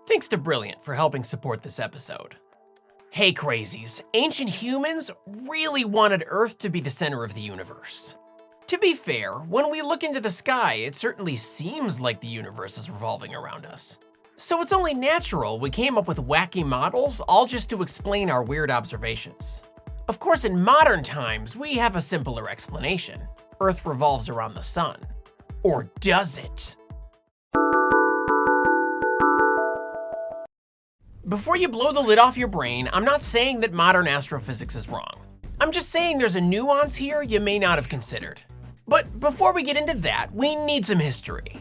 Thanks to Brilliant for helping support this episode. Hey crazies, ancient humans really wanted Earth to be the center of the universe. To be fair, when we look into the sky, it certainly seems like the universe is revolving around us. So it's only natural we came up with wacky models all just to explain our weird observations. Of course, in modern times, we have a simpler explanation. Earth revolves around the sun. Or does it? Before you blow the lid off your brain, I'm not saying that modern astrophysics is wrong. I'm just saying there's a nuance here you may not have considered. But before we get into that, we need some history.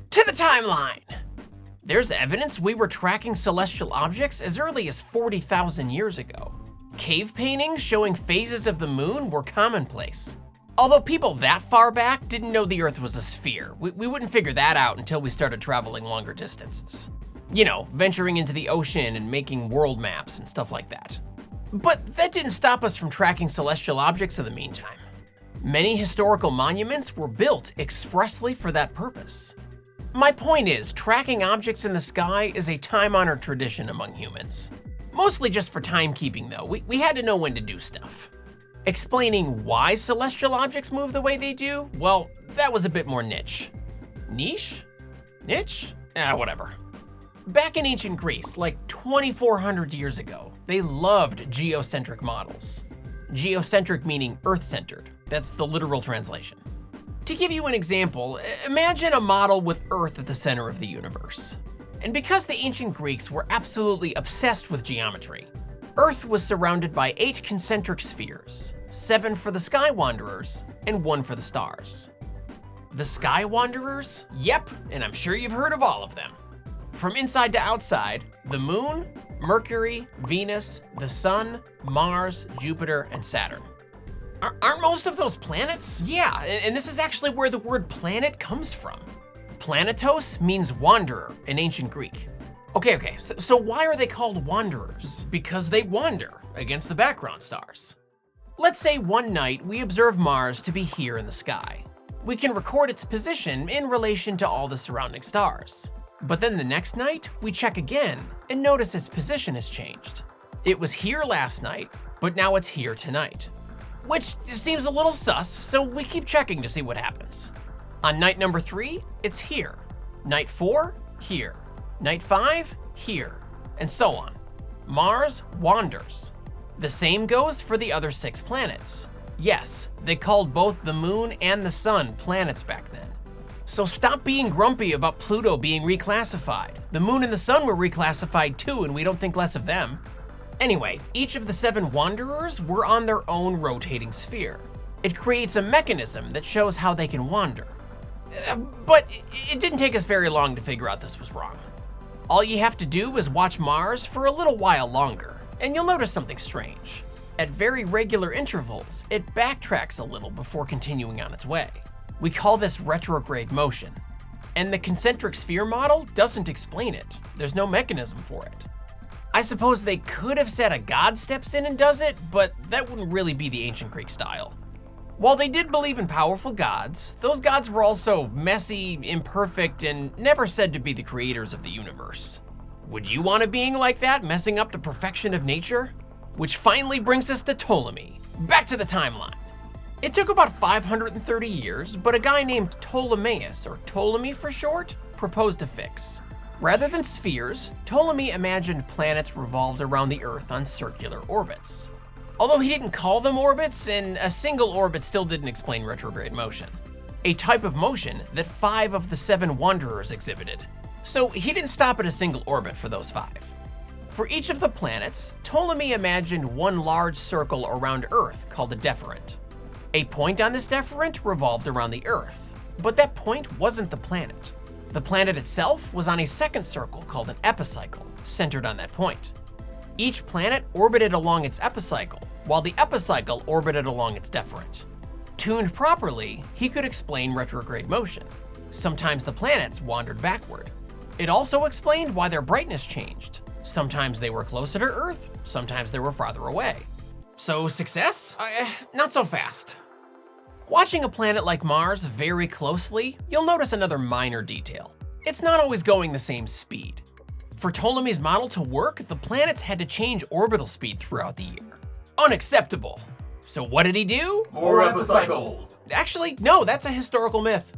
To the timeline! There's evidence we were tracking celestial objects as early as 40,000 years ago. Cave paintings showing phases of the moon were commonplace. Although people that far back didn't know the Earth was a sphere, we wouldn't figure that out until we started traveling longer distances. You know, venturing into the ocean and making world maps and stuff like that. But that didn't stop us from tracking celestial objects in the meantime. Many historical monuments were built expressly for that purpose. My point is, tracking objects in the sky is a time-honored tradition among humans. Mostly just for timekeeping though, we had to know when to do stuff. Explaining why celestial objects move the way they do, well, that was a bit more niche. Niche? Niche? Whatever. Back in ancient Greece, like 2,400 years ago, they loved geocentric models. Geocentric meaning Earth-centered. That's the literal translation. To give you an example, imagine a model with Earth at the center of the universe. And because the ancient Greeks were absolutely obsessed with geometry, Earth was surrounded by 8 concentric spheres, 7 for the sky wanderers and 1 for the stars. The sky wanderers? Yep, and I'm sure you've heard of all of them. From inside to outside, the moon, Mercury, Venus, the sun, Mars, Jupiter, and Saturn. Aren't most of those planets? Yeah, and this is actually where the word planet comes from. Planetos means wanderer in ancient Greek. Okay, so why are they called wanderers? Because they wander against the background stars. Let's say one night we observe Mars to be here in the sky. We can record its position in relation to all the surrounding stars. But then the next night, we check again and notice its position has changed. It was here last night, but now it's here tonight. Which seems a little sus, so we keep checking to see what happens. On night number 3, it's here. Night 4, here. Night 5, here. And so on. Mars wanders. The same goes for the other 6 planets. Yes, they called both the moon and the sun planets back then. So stop being grumpy about Pluto being reclassified. The moon and the sun were reclassified too, and we don't think less of them. Anyway, each of the 7 wanderers were on their own rotating sphere. It creates a mechanism that shows how they can wander. But it didn't take us very long to figure out this was wrong. All you have to do is watch Mars for a little while longer, and you'll notice something strange. At very regular intervals, it backtracks a little before continuing on its way. We call this retrograde motion. And the concentric sphere model doesn't explain it. There's no mechanism for it. I suppose they could have said a god steps in and does it, but that wouldn't really be the ancient Greek style. While they did believe in powerful gods, those gods were also messy, imperfect, and never said to be the creators of the universe. Would you want a being like that messing up the perfection of nature? Which finally brings us to Ptolemy. Back to the timeline. It took about 530 years, but a guy named Ptolemaeus, or Ptolemy for short, proposed a fix. Rather than spheres, Ptolemy imagined planets revolved around the Earth on circular orbits. Although he didn't call them orbits, and a single orbit still didn't explain retrograde motion. A type of motion that 5 of the 7 wanderers exhibited. So he didn't stop at a single orbit for those 5. For each of the planets, Ptolemy imagined one large circle around Earth called a deferent. A point on this deferent revolved around the Earth, but that point wasn't the planet. The planet itself was on a second circle called an epicycle, centered on that point. Each planet orbited along its epicycle, while the epicycle orbited along its deferent. Tuned properly, he could explain retrograde motion. Sometimes the planets wandered backward. It also explained why their brightness changed. Sometimes they were closer to Earth, sometimes they were farther away. So success? Not so fast. Watching a planet like Mars very closely, you'll notice another minor detail. It's not always going the same speed. For Ptolemy's model to work, the planets had to change orbital speed throughout the year. Unacceptable. So what did he do? More Epicycles. Actually, no, that's a historical myth.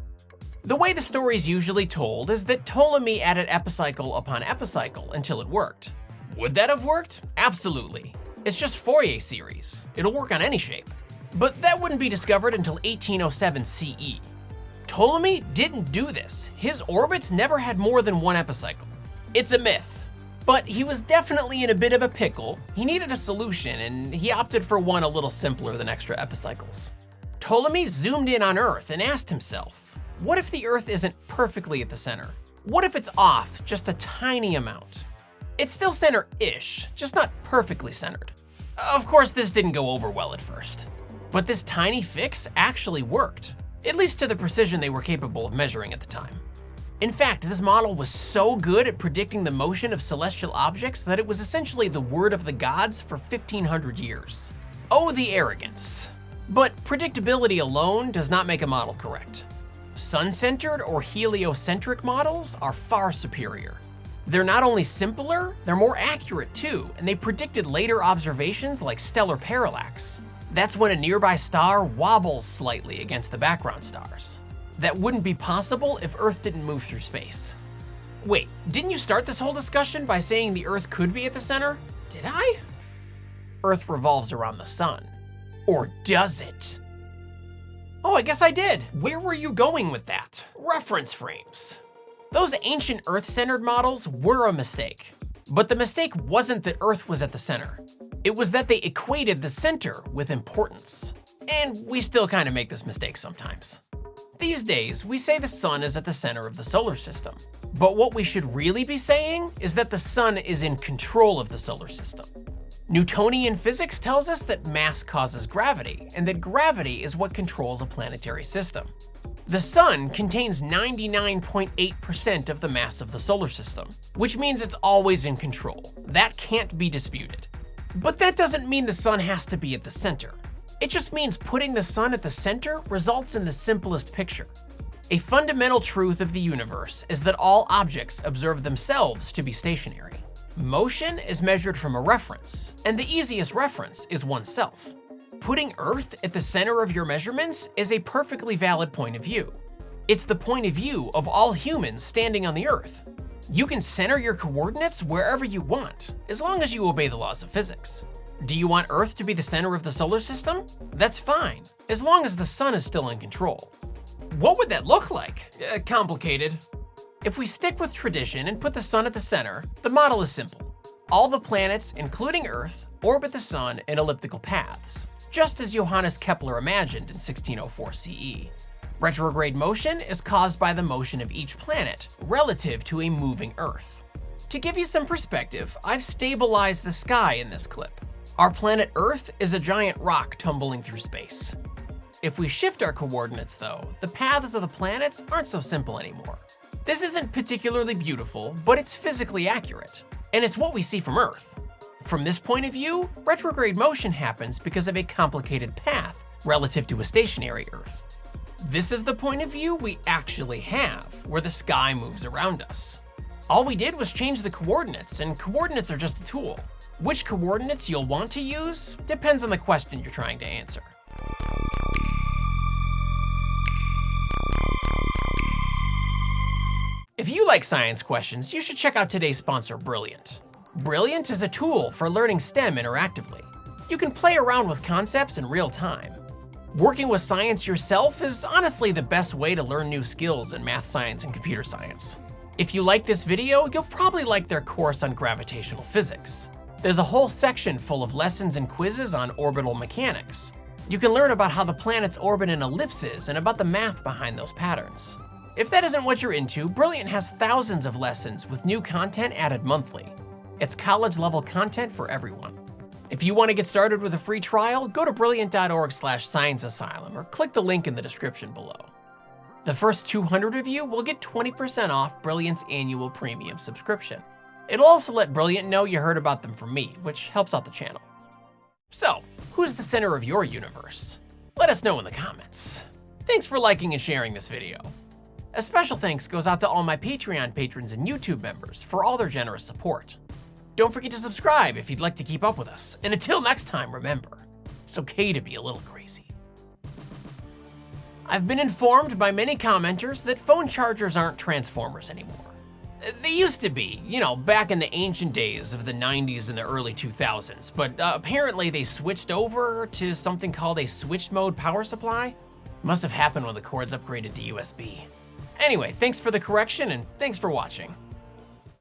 The way the story is usually told is that Ptolemy added epicycle upon epicycle until it worked. Would that have worked? Absolutely. It's just Fourier series. It'll work on any shape. But that wouldn't be discovered until 1807 CE. Ptolemy didn't do this. His orbits never had more than one epicycle. It's a myth. But he was definitely in a bit of a pickle. He needed a solution, and he opted for one a little simpler than extra epicycles. Ptolemy zoomed in on Earth and asked himself, what if the Earth isn't perfectly at the center? What if it's off just a tiny amount? It's still center-ish, just not perfectly centered. Of course, this didn't go over well at first. But this tiny fix actually worked, at least to the precision they were capable of measuring at the time. In fact, this model was so good at predicting the motion of celestial objects that it was essentially the word of the gods for 1,500 years. Oh, the arrogance. But predictability alone does not make a model correct. Sun-centered or heliocentric models are far superior. They're not only simpler, they're more accurate too, and they predicted later observations like stellar parallax. That's when a nearby star wobbles slightly against the background stars. That wouldn't be possible if Earth didn't move through space. Wait, didn't you start this whole discussion by saying the Earth could be at the center? Did I? Earth revolves around the sun. Or does it? Oh, I guess I did. Where were you going with that? Reference frames. Those ancient Earth-centered models were a mistake. But the mistake wasn't that Earth was at the center. It was that they equated the center with importance. And we still kind of make this mistake sometimes. These days, we say the sun is at the center of the solar system. But what we should really be saying is that the sun is in control of the solar system. Newtonian physics tells us that mass causes gravity, and that gravity is what controls a planetary system. The sun contains 99.8% of the mass of the solar system, which means it's always in control. That can't be disputed. But that doesn't mean the sun has to be at the center. It just means putting the sun at the center results in the simplest picture. A fundamental truth of the universe is that all objects observe themselves to be stationary. Motion is measured from a reference, and the easiest reference is oneself. Putting Earth at the center of your measurements is a perfectly valid point of view. It's the point of view of all humans standing on the Earth. You can center your coordinates wherever you want, as long as you obey the laws of physics. Do you want Earth to be the center of the solar system? That's fine, as long as the sun is still in control. What would that look like? Complicated. If we stick with tradition and put the sun at the center, the model is simple. All the planets, including Earth, orbit the sun in elliptical paths, just as Johannes Kepler imagined in 1604 CE. Retrograde motion is caused by the motion of each planet relative to a moving Earth. To give you some perspective, I've stabilized the sky in this clip. Our planet Earth is a giant rock tumbling through space. If we shift our coordinates though, the paths of the planets aren't so simple anymore. This isn't particularly beautiful, but it's physically accurate, and it's what we see from Earth. From this point of view, retrograde motion happens because of a complicated path relative to a stationary Earth. This is the point of view we actually have, where the sky moves around us. All we did was change the coordinates, and coordinates are just a tool. Which coordinates you'll want to use depends on the question you're trying to answer. If you like science questions, you should check out today's sponsor, Brilliant. Brilliant is a tool for learning STEM interactively. You can play around with concepts in real time. Working with science yourself is honestly the best way to learn new skills in math, science, and computer science. If you like this video, you'll probably like their course on gravitational physics. There's a whole section full of lessons and quizzes on orbital mechanics. You can learn about how the planets orbit in ellipses and about the math behind those patterns. If that isn't what you're into, Brilliant has thousands of lessons with new content added monthly. It's college-level content for everyone. If you want to get started with a free trial, go to brilliant.org/scienceasylum or click the link in the description below. The first 200 of you will get 20% off Brilliant's annual premium subscription. It'll also let Brilliant know you heard about them from me, which helps out the channel. So, who's the center of your universe? Let us know in the comments. Thanks for liking and sharing this video. A special thanks goes out to all my Patreon patrons and YouTube members for all their generous support. Don't forget to subscribe if you'd like to keep up with us, and until next time, remember, it's okay to be a little crazy. I've been informed by many commenters that phone chargers aren't transformers anymore. They used to be, back in the ancient days of the 90s and the early 2000s, but apparently they switched over to something called a switched mode power supply. Must have happened when the cords upgraded to USB. Anyway, thanks for the correction and thanks for watching.